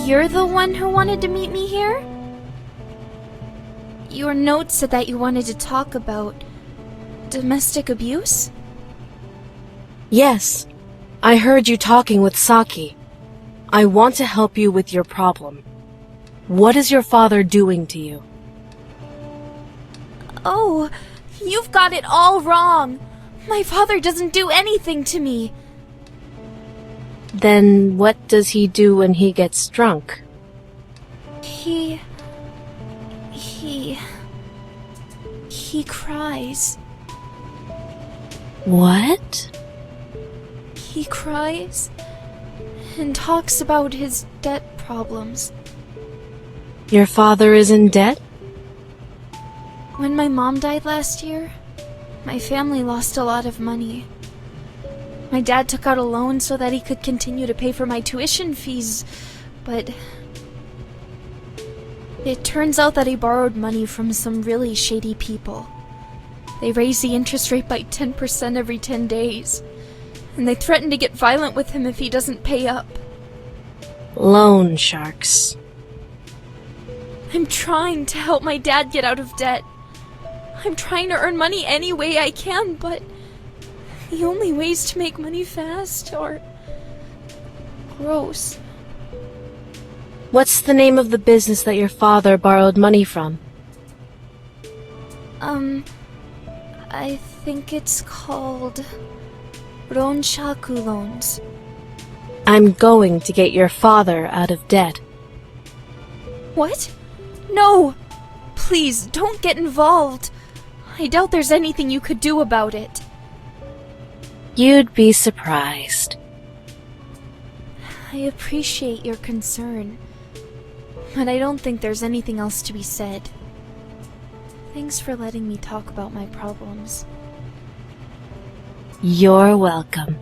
You're the one who wanted to meet me here? Your note said that you wanted to talk about domestic abuse? Yes. I heard you talking with Saki. I want to help you with your problem. What is your father doing to you? Oh, you've got it all wrong. My father doesn't do anything to me. Then what does he do when he gets drunk? He cries. What? He cries and talks about his debt problems. Your father is in debt? When my mom died last year, my family lost a lot of money. My dad took out a loan so that he could continue to pay for my tuition fees, but it turns out that he borrowed money from some really shady people. They raise the interest rate by 10% every 10 days, and they threaten to get violent with him if he doesn't pay up. Loan sharks. I'm trying to help my dad get out of debt. I'm trying to earn money any way I can, but the only ways to make money fast are gross. What's the name of the business that your father borrowed money from? I think it's called Ronshaku loans. I'm going to get your father out of debt. What? No! Please, don't get involved. I doubt there's anything you could do about it. You'd be surprised. I appreciate your concern, but I don't think there's anything else to be said. Thanks for letting me talk about my problems. You're welcome.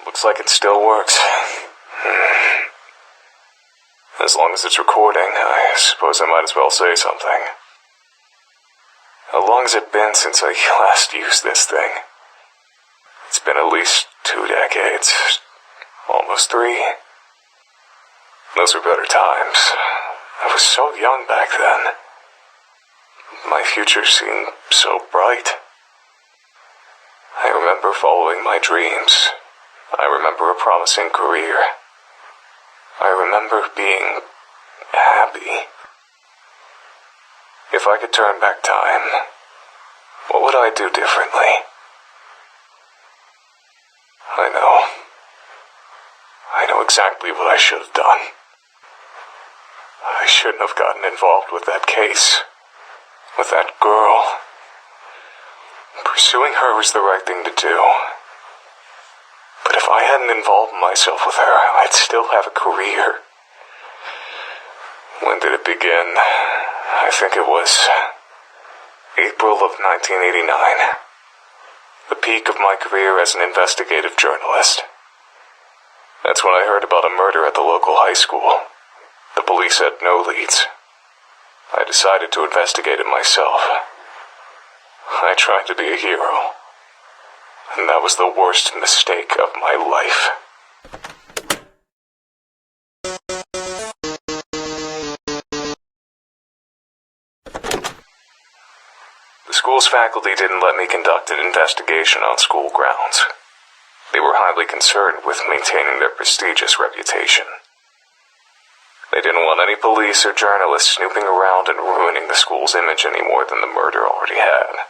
Looks like it still works. As long as it's recording, I suppose I might as well say something. How long has it been since I last used this thing? It's been at least 2 decades. Almost 3. Those were better times. I was so young back then. My future seemed so bright. I remember following my dreams. I remember a promising career. I remember being happy. If I could turn back time, what would I do differently? I know exactly what I should have done. I shouldn't have gotten involved with that case, with that girl. Pursuing her was the right thing to do. But if I hadn't involved myself with her, I'd still have a career. When did it begin? I think it was April of 1989. The peak of my career as an investigative journalist. That's when I heard about a murder at the local high school. The police had no leads. I decided to investigate it myself. I tried to be a hero. And that was the worst mistake of my life. The school's faculty didn't let me conduct an investigation on school grounds. They were highly concerned with maintaining their prestigious reputation. They didn't want any police or journalists snooping around and ruining the school's image any more than the murder already had.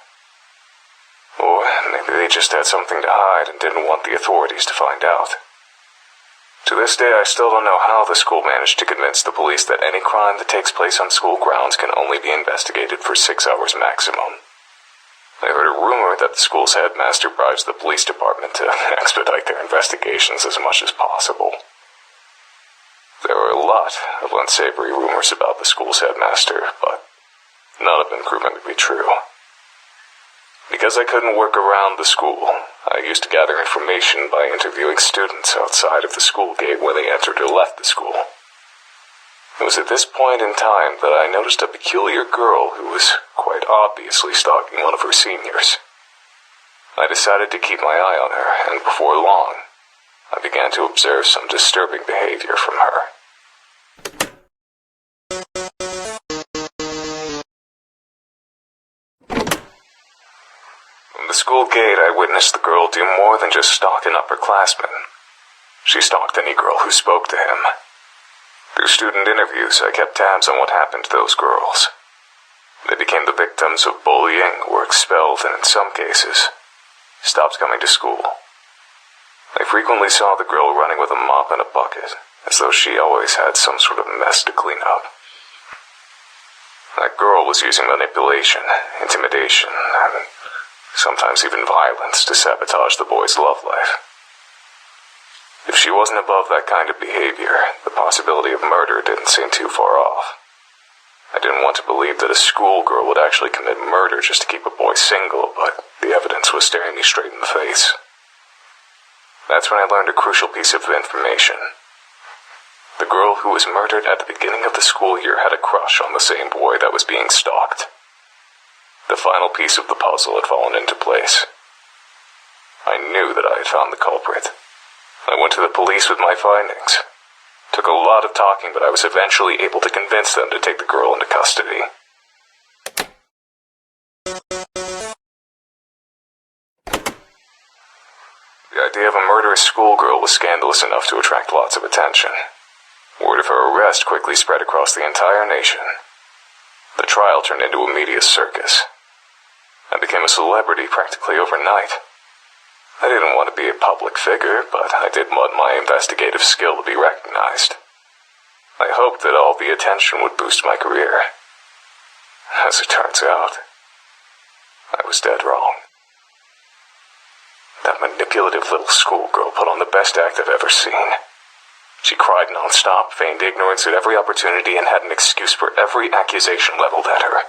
Or maybe they just had something to hide and didn't want the authorities to find out. To this day, I still don't know how the school managed to convince the police that any crime that takes place on school grounds can only be investigated for 6 hours maximum. I heard a rumor that the school's headmaster bribes the police department to expedite their investigations as much as possible. There were a lot of unsavory rumors about the school's headmaster, but none have been proven to be true. Because I couldn't work around the school, I used to gather information by interviewing students outside of the school gate when they entered or left the school. It was at this point in time that I noticed a peculiar girl who was quite obviously stalking one of her seniors. I decided to keep my eye on her, and before long, I began to observe some disturbing behavior from her. From the school gate, I witnessed the girl do more than just stalk an upperclassman. She stalked any girl who spoke to him. Through student interviews, I kept tabs on what happened to those girls. They became the victims of bullying, were expelled, and in some cases, stopped coming to school. I frequently saw the girl running with a mop and a bucket, as though she always had some sort of mess to clean up. That girl was using manipulation, intimidation, and sometimes even violence to sabotage the boy's love life. If she wasn't above that kind of behavior, the possibility of murder didn't seem too far off. I didn't want to believe that a schoolgirl would actually commit murder just to keep a boy single, but the evidence was staring me straight in the face. That's when I learned a crucial piece of information. The girl who was murdered at the beginning of the school year had a crush on the same boy that was being stalked. The final piece of the puzzle had fallen into place. I knew that I had found the culprit. I went to the police with my findings. Took a lot of talking, but I was eventually able to convince them to take the girl into custody. The idea of a murderous schoolgirl was scandalous enough to attract lots of attention. Word of her arrest quickly spread across the entire nation. The trial turned into a media circus. I became a celebrity practically overnight. I didn't want to be a public figure, but I did want my investigative skill to be recognized. I hoped that all the attention would boost my career. As it turns out, I was dead wrong. That manipulative little schoolgirl put on the best act I've ever seen. She cried non-stop, feigned ignorance at every opportunity, and had an excuse for every accusation leveled at her.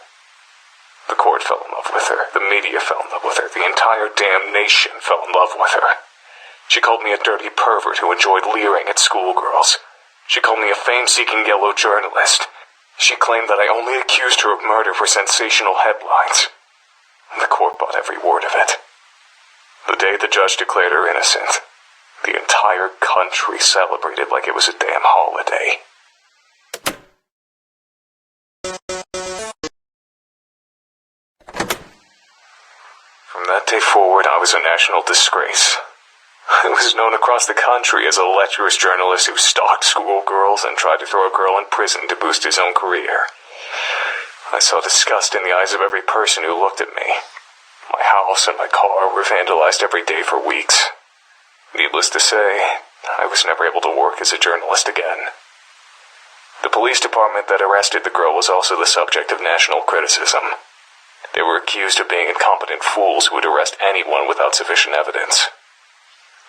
The court fell in love with her, the media fell in love with her, the entire damn nation fell in love with her. She called me a dirty pervert who enjoyed leering at schoolgirls. She called me a fame-seeking yellow journalist. She claimed that I only accused her of murder for sensational headlines. The court bought every word of it. The day the judge declared her innocent, the entire country celebrated like it was a damn holiday. From that day forward, I was a national disgrace. I was known across the country as a lecherous journalist who stalked schoolgirls and tried to throw a girl in prison to boost his own career. I saw disgust in the eyes of every person who looked at me. My house and my car were vandalized every day for weeks. Needless to say, I was never able to work as a journalist again. The police department that arrested the girl was also the subject of national criticism. They were accused of being incompetent fools who would arrest anyone without sufficient evidence.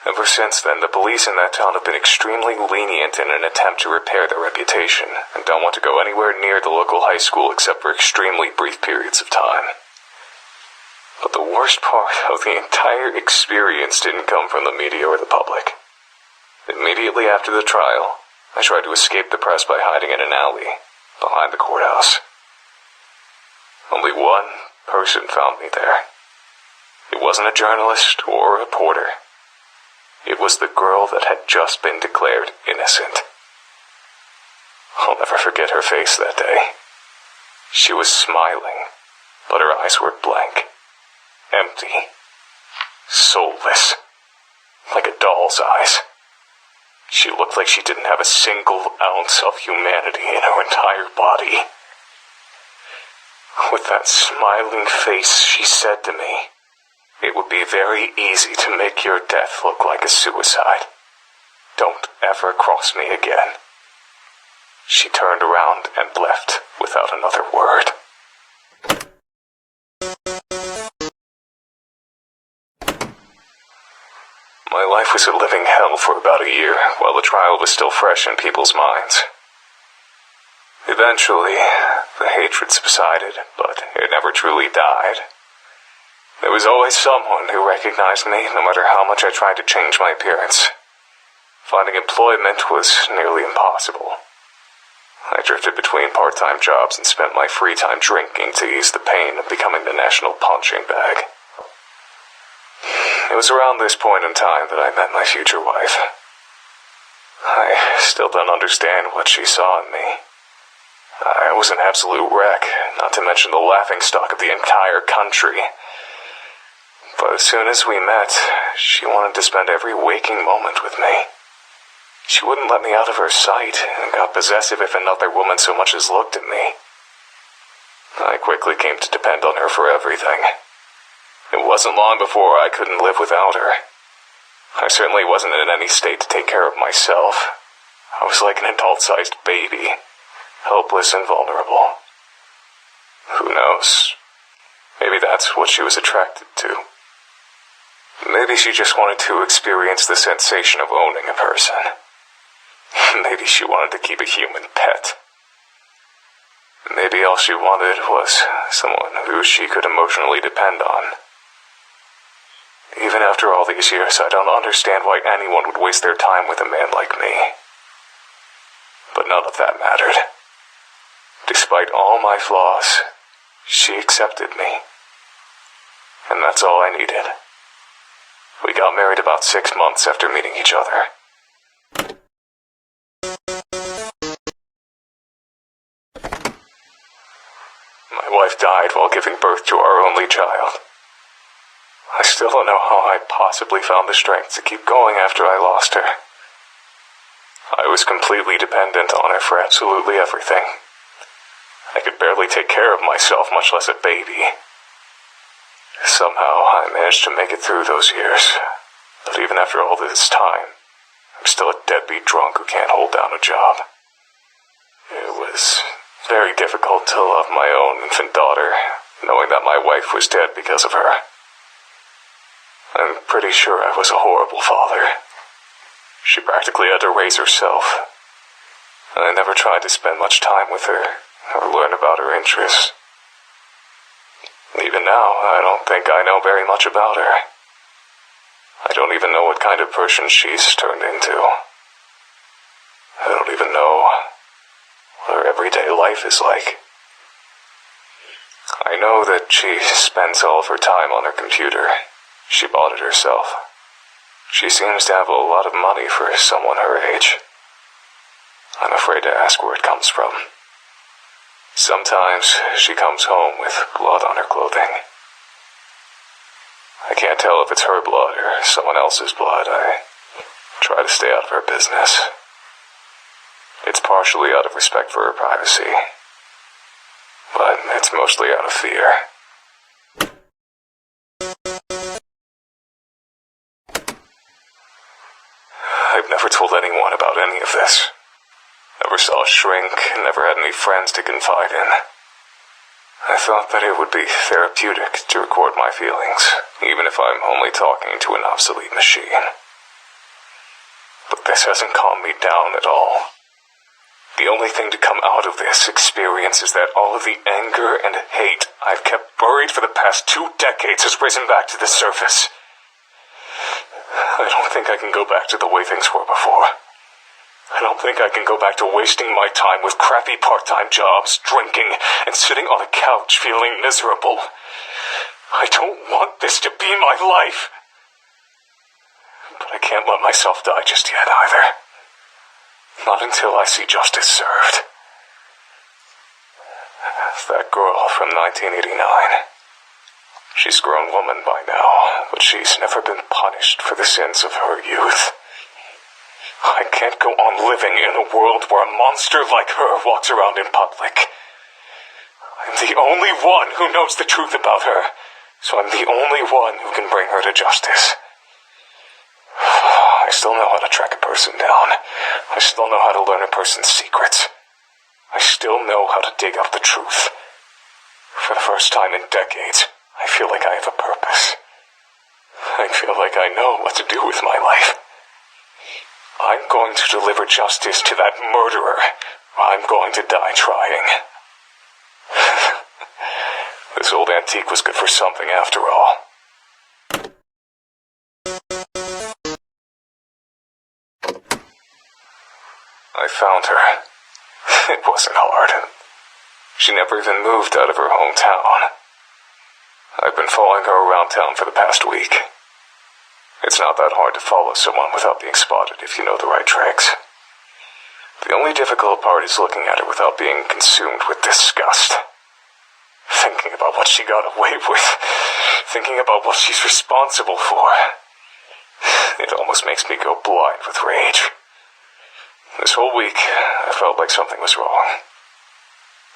Ever since then, the police in that town have been extremely lenient in an attempt to repair their reputation, and don't want to go anywhere near the local high school except for extremely brief periods of time. But the worst part of the entire experience didn't come from the media or the public. Immediately after the trial, I tried to escape the press by hiding in an alley behind the courthouse. Only one person found me there. It wasn't a journalist or a reporter. It was the girl that had just been declared innocent. I'll never forget her face that day. She was smiling, but her eyes were blank, empty, soulless, like a doll's eyes. She looked like she didn't have a single ounce of humanity in her entire body. With that smiling face, she said to me, "It would be very easy to make your death look like a suicide. Don't ever cross me again." She turned around and left without another word. My life was a living hell for about a year while the trial was still fresh in people's minds. Eventually, the hatred subsided, but it never truly died. There was always someone who recognized me, no matter how much I tried to change my appearance. Finding employment was nearly impossible. I drifted between part-time jobs and spent my free time drinking to ease the pain of becoming the national punching bag. It was around this point in time that I met my future wife. I still don't understand what she saw in me. I was an absolute wreck, not to mention the laughingstock of the entire country. But as soon as we met, she wanted to spend every waking moment with me. She wouldn't let me out of her sight and got possessive if another woman so much as looked at me. I quickly came to depend on her for everything. It wasn't long before I couldn't live without her. I certainly wasn't in any state to take care of myself. I was like an adult-sized baby, helpless and vulnerable. Who knows? Maybe that's what she was attracted to. Maybe she just wanted to experience the sensation of owning a person. Maybe she wanted to keep a human pet. Maybe all she wanted was someone who she could emotionally depend on. Even after all these years, I don't understand why anyone would waste their time with a man like me. But none of that mattered. Despite all my flaws, she accepted me. And that's all I needed. We got married about 6 months after meeting each other. My wife died while giving birth to our only child. I still don't know how I possibly found the strength to keep going after I lost her. I was completely dependent on her for absolutely everything. I could barely take care of myself, much less a baby. Somehow, I managed to make it through those years. But even after all this time, I'm still a deadbeat drunk who can't hold down a job. It was very difficult to love my own infant daughter, knowing that my wife was dead because of her. I'm pretty sure I was a horrible father. She practically had to raise herself. I never tried to spend much time with her, or learn about her interests. Even now, I don't think I know very much about her. I don't even know what kind of person she's turned into. I don't even know what her everyday life is like. I know that she spends all of her time on her computer. She bought it herself. She seems to have a lot of money for someone her age. I'm afraid to ask where it comes from. Sometimes she comes home with blood on her clothing. I can't tell if it's her blood or someone else's blood. I try to stay out of her business. It's partially out of respect for her privacy, but it's mostly out of fear. I've never told anyone about any of this. Never saw a shrink, never had any friends to confide in. I thought that it would be therapeutic to record my feelings, even if I'm only talking to an obsolete machine. But this hasn't calmed me down at all. The only thing to come out of this experience is that all of the anger and hate I've kept buried for the past 2 decades has risen back to the surface. I don't think I can go back to the way things were before. I don't think I can go back to wasting my time with crappy part-time jobs, drinking, and sitting on a couch feeling miserable. I don't want this to be my life. But I can't let myself die just yet either. Not until I see justice served. That girl from 1989. She's a grown woman by now, but she's never been punished for the sins of her youth. I can't go on living in a world where a monster like her walks around in public. I'm the only one who knows the truth about her, so I'm the only one who can bring her to justice. I still know how to track a person down. I still know how to learn a person's secrets. I still know how to dig up the truth. For the first time in decades, I feel like I have a purpose. I feel like I know what to do with my life. I'm going to deliver justice to that murderer. I'm going to die trying. This old antique was good for something after all. I found her. It wasn't hard. She never even moved out of her hometown. I've been following her around town for the past week. It's not that hard to follow someone without being spotted if you know the right tricks. The only difficult part is looking at her without being consumed with disgust. Thinking about what she got away with. Thinking about what she's responsible for. It almost makes me go blind with rage. This whole week, I felt like something was wrong.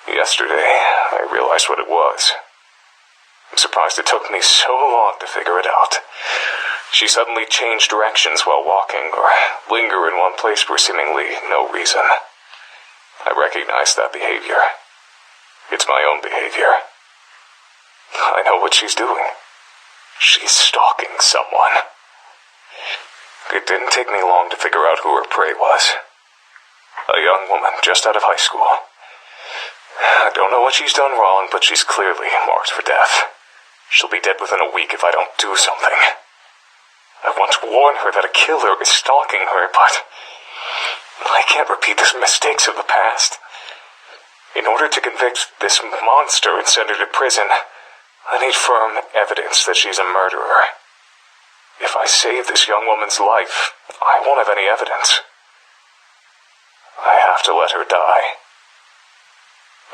Yesterday, I realized what it was. I'm surprised it took me so long to figure it out. She suddenly changed directions while walking, or linger in one place for seemingly no reason. I recognize that behavior. It's my own behavior. I know what she's doing. She's stalking someone. It didn't take me long to figure out who her prey was. A young woman just out of high school. I don't know what she's done wrong, but she's clearly marked for death. She'll be dead within a week if I don't do something. I want to warn her that a killer is stalking her, but I can't repeat the mistakes of the past. In order to convict this monster and send her to prison, I need firm evidence that she's a murderer. If I save this young woman's life, I won't have any evidence. I have to let her die.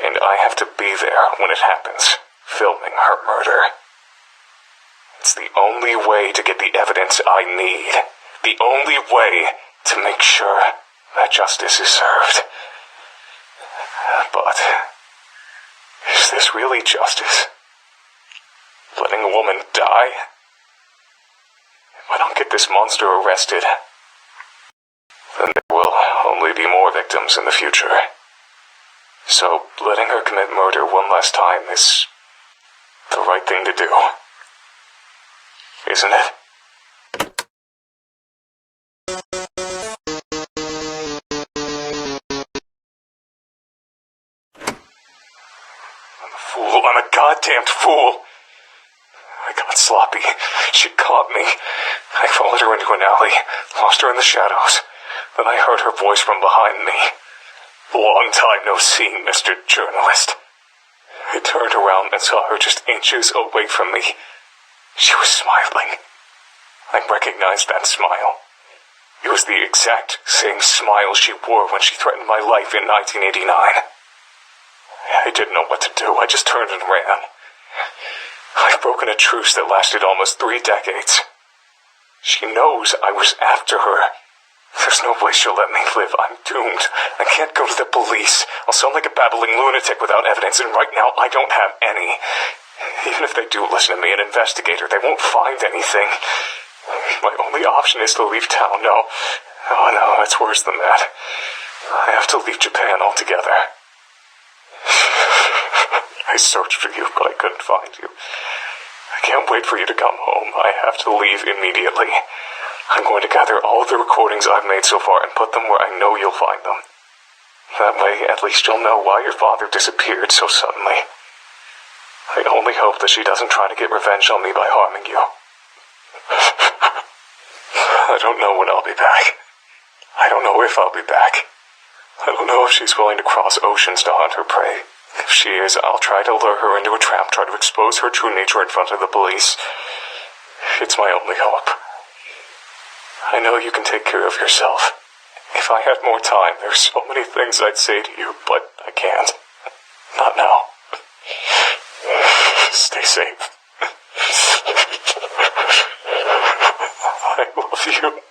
And I have to be there when it happens, filming her murder. It's the only way to get the evidence I need. The only way to make sure that justice is served. But is this really justice? Letting a woman die? If I don't get this monster arrested, then there will only be more victims in the future. So letting her commit murder one last time is the right thing to do. Isn't it? I'm a fool. I'm a goddamned fool. I got sloppy. She caught me. I followed her into an alley, lost her in the shadows. Then I heard her voice from behind me. Long time no see, Mr. Journalist. I turned around and saw her just inches away from me. She was smiling. I recognized that smile. It was the exact same smile she wore when she threatened my life in 1989. I didn't know what to do. I just turned and ran. I've broken a truce that lasted almost 3 decades. She knows I was after her. There's no way she'll let me live. I'm doomed. I can't go to the police. I'll sound like a babbling lunatic without evidence, and right now I don't have any. Even if they do listen to me and investigate her, they won't find anything. My only option is to leave town. No. Oh no, it's worse than that. I have to leave Japan altogether. I searched for you, but I couldn't find you. I can't wait for you to come home. I have to leave immediately. I'm going to gather all of the recordings I've made so far and put them where I know you'll find them. That way, at least you'll know why your father disappeared so suddenly. I only hope that she doesn't try to get revenge on me by harming you. I don't know when I'll be back. I don't know if I'll be back. I don't know if she's willing to cross oceans to hunt her prey. If she is, I'll try to lure her into a trap, try to expose her true nature in front of the police. It's my only hope. I know you can take care of yourself. If I had more time, there's so many things I'd say to you, but I can't. Not now. Stay safe. I love you.